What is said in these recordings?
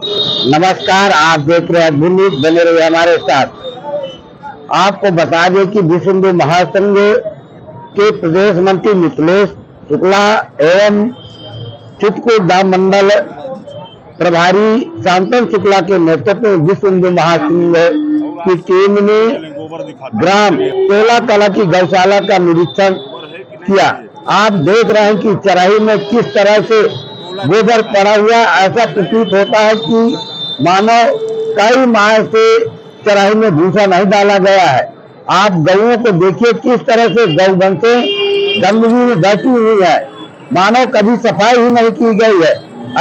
नमस्कार, आप देख रहे हैं बुनित बने रहे हमारे साथ। आपको बता दें कि विश्व हिंदू महासंघ के प्रदेश मंत्री मिथिलेश शुक्ला एवं चित्रकूट धाम मंडल प्रभारी शांतन शुक्ला के नेतृत्व में विश्व हिंदू महासंघ की टीम ने ग्राम टोला कला की गौशाला का निरीक्षण किया। आप देख रहे हैं कि चराही में किस तरह से गोबर पड़ा हुआ, ऐसा प्रतीत होता है कि मानो कई माह से चराही में भूसा नहीं डाला गया है। आप गौओं को देखिए किस तरह से गौवंशें गंदगी में बैठी हुई है, मानो कभी सफाई ही नहीं की गई है।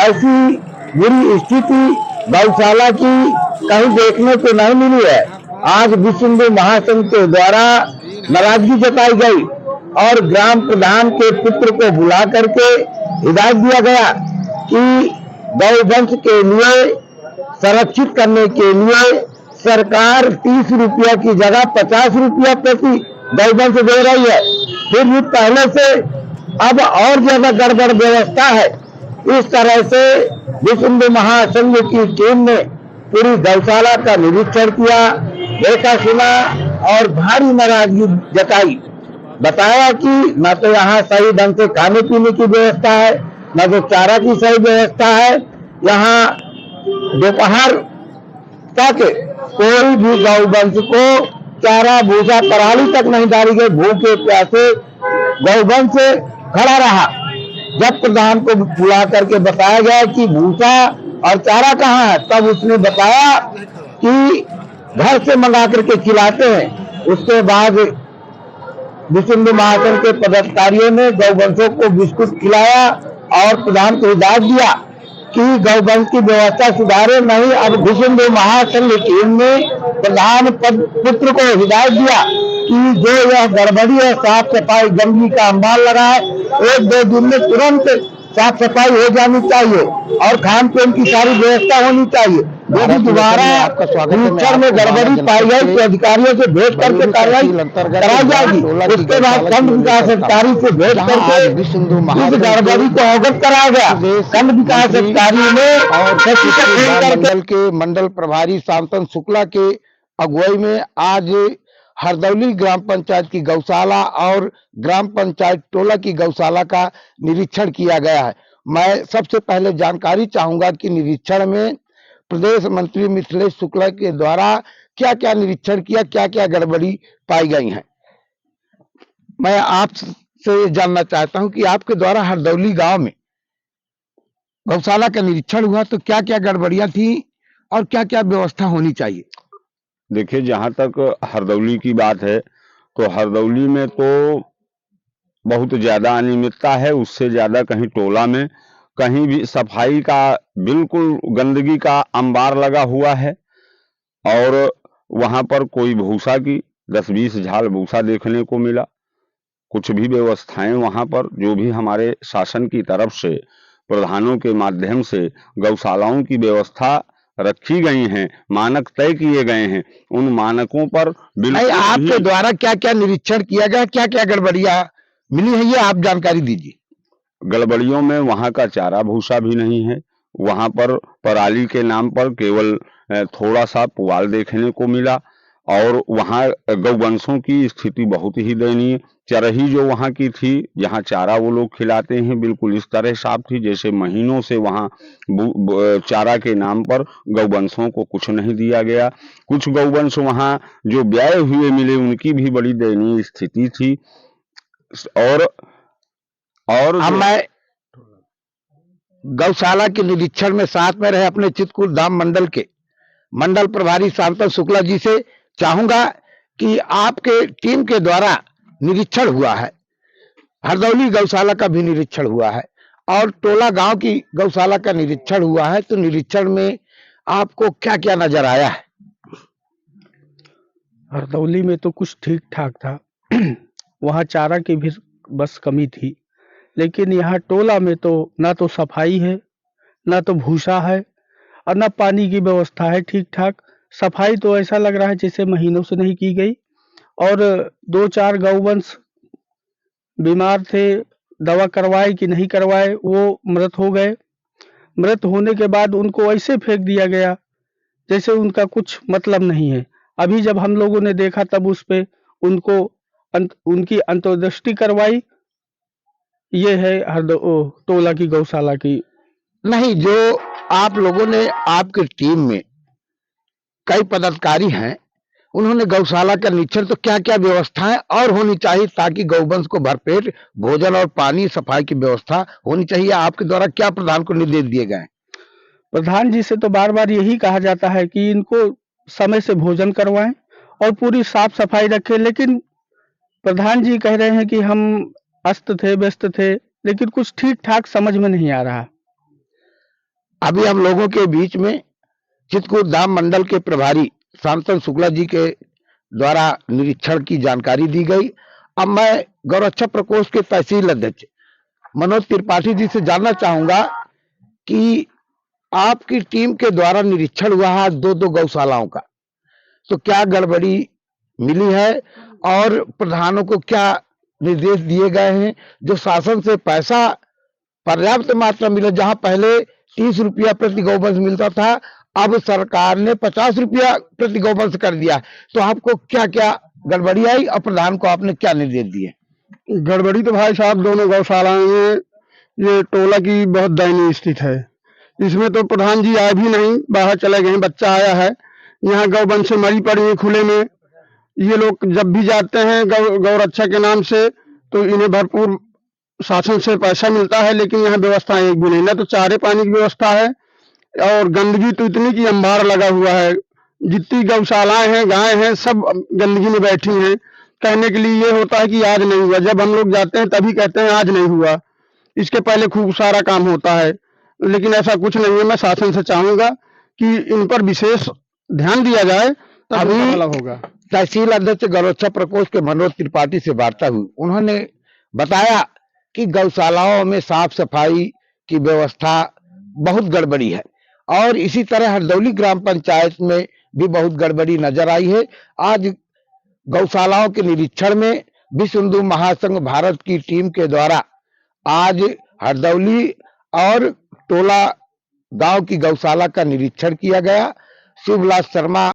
ऐसी बुरी स्थिति गौशाला की कहीं देखने को नहीं मिली है। आज विश्व हिंदू महासंघ के द्वारा नाराजगी जताई गई और ग्राम प्रधान के पुत्र को बुला करके हिदायत दिया गया कि गौवंश के लिए संरक्षित करने के लिए सरकार 30 रुपया की जगह 50 रुपया प्रति गौवंश दे रही है। फिर भी पहले से अब और ज्यादा गड़बड़ व्यवस्था है। इस तरह से विश्व हिंदू महासंघ की टीम ने पूरी गौशाला का निरीक्षण किया, देखा सुना और भारी नाराजगी जताई। बताया कि न तो यहाँ सही ढंग से खाने पीने की व्यवस्था है, न तो चारा की सही व्यवस्था है। यहाँ दोपहर तक कोई भी गौवंश को चारा भूसा पराली तक नहीं डाली गई। भूखे प्यासे गौवंश खड़ा रहा। जब प्रधान को बुला करके बताया गया कि भूसा और चारा कहाँ है, तब उसने बताया कि घर से मंगा करके खिलाते हैं। उसके बाद विश्व हिंदू महासंघ के पदाधिकारियों ने गौवंशों को बिस्कुट खिलाया और प्रधान को हिदायत दिया कि गौवंश की व्यवस्था सुधारे नहीं। अब विश्व हिंदू महासंघ टीम ने प्रधान पुत्र को हिदायत दिया कि जो यह गड़बड़ी है, साफ सफाई गंदगी का अंबार लगा है, 1-2 दिन में तुरंत साफ सफाई हो जानी चाहिए और खान पान की सारी व्यवस्था होनी चाहिए। यदि दोबारा निरीक्षण में गड़बड़ी पाई गई तो अधिकारियों से भेंट करके कार्रवाई कराई जाएगी। उसके बाद खंड विकास अधिकारी से भेंट करके इस गड़बड़ी को अवगत कराया गया। खंड विकास अधिकारी ने मंडल के मंडल प्रभारी शांतन शुक्ला के अगुवाई में आज हरदौली ग्राम पंचायत की गौशाला और ग्राम पंचायत टोला की गौशाला का निरीक्षण किया गया है। मैं सबसे पहले जानकारी चाहूंगा कि निरीक्षण में प्रदेश मंत्री मिथिलेश शुक्ला के द्वारा क्या क्या निरीक्षण किया, क्या क्या गड़बड़ी पाई गई है। मैं आपसे जानना चाहता हूं कि आपके द्वारा हरदौली गांव में गौशाला का निरीक्षण हुआ तो क्या क्या गड़बड़ियां थी और क्या क्या व्यवस्था होनी चाहिए। देखिए, जहां तक हरदौली की बात है तो हरदौली में तो बहुत ज्यादा अनियमितता है। उससे ज्यादा कहीं टोला में कहीं भी सफाई का बिल्कुल गंदगी का अंबार लगा हुआ है और वहां पर कोई भूसा की 10-20 झाल भूसा देखने को मिला। कुछ भी व्यवस्थाएं वहां पर जो भी हमारे शासन की तरफ से प्रधानों के माध्यम से गौशालाओं की व्यवस्था रखी गई हैं, मानक तय किए गए हैं, उन मानकों पर बिल्कुल आपके द्वारा क्या क्या निरीक्षण किया गया, क्या क्या गड़बड़ियां मिली है, ये आप जानकारी दीजिए। गड़बड़ियों में वहां का चारा भूसा भी नहीं है। वहां पर पराली के नाम पर केवल थोड़ा सा पुआल देखने को मिला और वहां गौवंशों की स्थिति बहुत ही दयनीय। चरही जो वहां की थी, जहां चारा वो लोग खिलाते हैं, बिल्कुल इस तरह साफ थी जैसे महीनों से वहां चारा के नाम पर गौवंशों को कुछ नहीं दिया गया। कुछ गौवंश वहां जो ब्याए हुए मिले, उनकी भी बड़ी दयनीय स्थिति थी। और अब मैं गौशाला के निरीक्षण में साथ में रहे अपने चित्रकूट धाम मंडल के मंडल प्रभारी शांतन शुक्ला जी से चाहूंगा कि आपके टीम के द्वारा निरीक्षण हुआ है, हरदौली गौशाला का भी निरीक्षण हुआ है और टोला गांव की गौशाला का निरीक्षण हुआ है, तो निरीक्षण में आपको क्या क्या नजर आया है। हरदौली में तो कुछ ठीक ठाक था वहाँ चारा की भी बस कमी थी, लेकिन यहाँ टोला में तो ना तो सफाई है, ना तो भूसा है और ना पानी की व्यवस्था है ठीक ठाक। सफाई तो ऐसा लग रहा है जैसे महीनों से नहीं की गई और 2-4 गौवंश बीमार थे, दवा करवाए कि नहीं करवाए वो मृत हो गए। मृत होने के बाद उनको ऐसे फेंक दिया गया जैसे उनका कुछ मतलब नहीं है। अभी जब हम लोगों ने देखा तब उस पे उनको उनकी अंत्येष्टि करवाई। ये है टोला की गौशाला की। नहीं, जो आप लोगों ने, आपकी टीम में कई पदाधिकारी हैं, उन्होंने गौशाला का निरीक्षण, तो क्या क्या व्यवस्थाएं और होनी चाहिए ताकि गौवंश को भरपेट भोजन और पानी सफाई की व्यवस्था होनी चाहिए? आपके द्वारा क्या प्रधान को निर्देश दिए गए? प्रधान जी से तो बार बार यही कहा जाता है कि इनको समय से भोजन करवाएं और पूरी साफ सफाई रखें, लेकिन प्रधान जी कह रहे हैं कि हम अस्त थे, व्यस्त थे, लेकिन कुछ ठीक ठाक समझ में नहीं आ रहा। अभी हम लोगों के बीच में चित्रकूट धाम मंडल के प्रभारी शांतनु शुक्ला जी के द्वारा निरीक्षण की जानकारी दी गई। अब मैं गौरक्षा प्रकोष्ठ के तहसील अध्यक्ष मनोज त्रिपाठी जी से जानना चाहूंगा कि आपकी टीम के द्वारा निरीक्षण हुआ है 2-2 गौशालाओं का, तो क्या गड़बड़ी मिली है और प्रधानों को क्या निर्देश दिए गए हैं? जो शासन से पैसा पर्याप्त मात्रा मिला, जहां पहले 30 रुपया प्रति गौवंश मिलता था, अब सरकार ने 50 रुपया प्रति गौवंश कर दिया, तो आपको क्या क्या गड़बड़ी आई और प्रधान को आपने क्या निर्देश दिए? गड़बड़ी तो भाई साहब दोनों गौशालाएं में ये टोला की बहुत दयनीय स्थिति है। इसमें तो प्रधान जी आए भी नहीं, बाहर चले गए, बच्चा आया है। यहाँ गौवंश मरी पड़ी है खुले में। ये लोग जब भी जाते हैं गौरक्षा के नाम से तो इन्हें भरपूर शासन से पैसा मिलता है, लेकिन यहाँ व्यवस्था एक भी नहीं, ना तो चारे पानी की व्यवस्था है और गंदगी तो इतनी की अंबार लगा हुआ है। जितनी गौशालाएं हैं, गाय हैं, सब गंदगी में बैठी हैं। कहने के लिए ये होता है कि आज नहीं हुआ, जब हम लोग जाते हैं तभी कहते हैं आज नहीं हुआ, इसके पहले खूब सारा काम होता है, लेकिन ऐसा कुछ नहीं है। मैं शासन से चाहूंगा कि इन पर विशेष ध्यान दिया जाए, अभी अलग होगा। तहसील अध्यक्ष गौरक्षा प्रकोष्ठ के मनोज त्रिपाठी से वार्ता हुई, उन्होंने बताया कि गौशालाओं में साफ सफाई की व्यवस्था बहुत गड़बड़ी है और इसी तरह हरदौली ग्राम पंचायत में भी बहुत गड़बड़ी नजर आई है। आज गौशालाओं के निरीक्षण में विश्व हिंदू महासंघ भारत की टीम के द्वारा आज हरदौली और टोला गांव की गौशाला का निरीक्षण किया गया। शिवलाल शर्मा